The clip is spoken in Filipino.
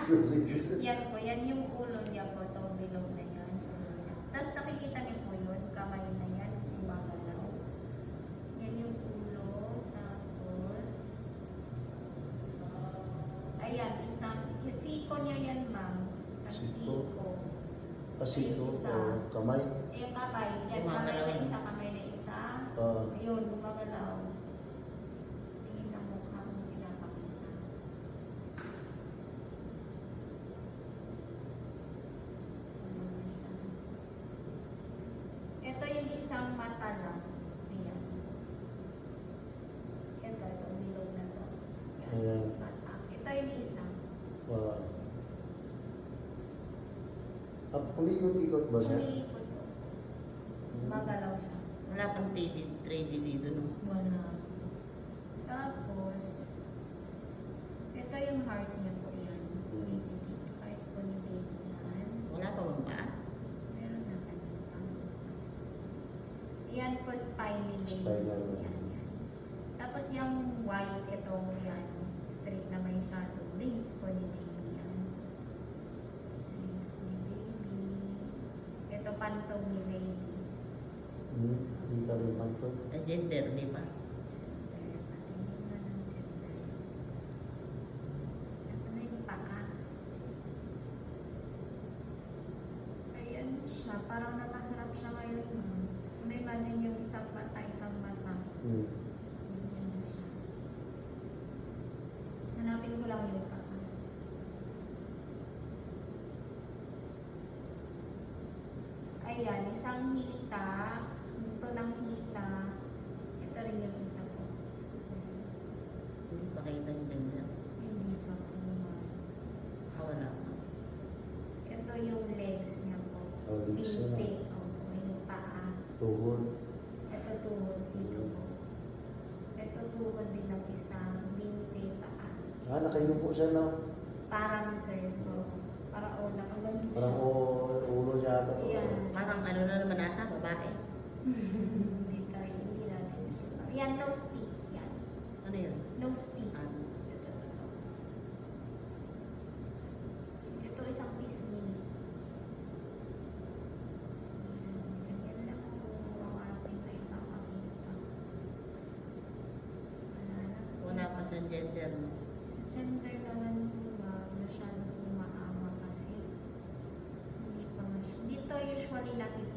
Yan po, yan yung ulo niya po, itong bilog na yan. Tapos nakikita niyo po yun, kamay na yan, gumagalaw. Yan yung ulo, tapos, ayan, isang, yung siko niya yan ma'am, isang Siko? siko. Asito o Isa. kamay. Yung kamay, yan, kamay na isa, kamay na isa. Ayun, gumagalaw. Tingin ng mukha mo pinapakita. Ano siya. Ito yung isang mata lang. Ayan. Ito, itong bilog na to. Ayan. Mata. Ito yung isa. Umiikot-ikot ba siya? Umiikot po. Magalaw siya. Wala pang 3D dito, no? Wala. Tapos, ito yung heart niya po yan. Heart po ni baby yan. Wala pa bang paa? Meron na kanina. Yan po spine ni baby. Spinal. Yan, yan. Tapos yung white, itong yan, straight na may shadow. Rings po ni baby yan. Rings ni baby. Ito pantong ni baby. Hindi ka rin panto. Gender, di ba? Gender. Patingin na ng gender. Nasa na yung paa? Ayan siya. Parang nakaharap siya ngayon. Kung na-imagine yung isang mata, isang mata. Ayan na siya. Hanapin ko lang yung paa. Ayan, isang hita. Ito ng hita. Ito rin yung isa po. Hindi pa kita yung gender. Hindi pa po naman. Wala pa. Ito yung legs niya po. Oh, legs niya na. Pinti. Opo, yung paa. Tuhod. Ito tuhod dito po. Ito tuhod din ng isa. Binti, paa. Nakayupo siya na. Parang sir po. Parang nakaganon siya. Parang ulo siya ata. Yan. Parang ano na naman ata, babae. Hindi tayo, hindi natin sure. Yan, nose tip. Yan. Ano yun? Nose tip. Ano? Ito isang piece ni. Yan lang po ang ating may papakita. Wala na po. Wala pa sa gender, no? Sa gender naman masyado po maama kasi hindi pa masyado. Dito usually nakikita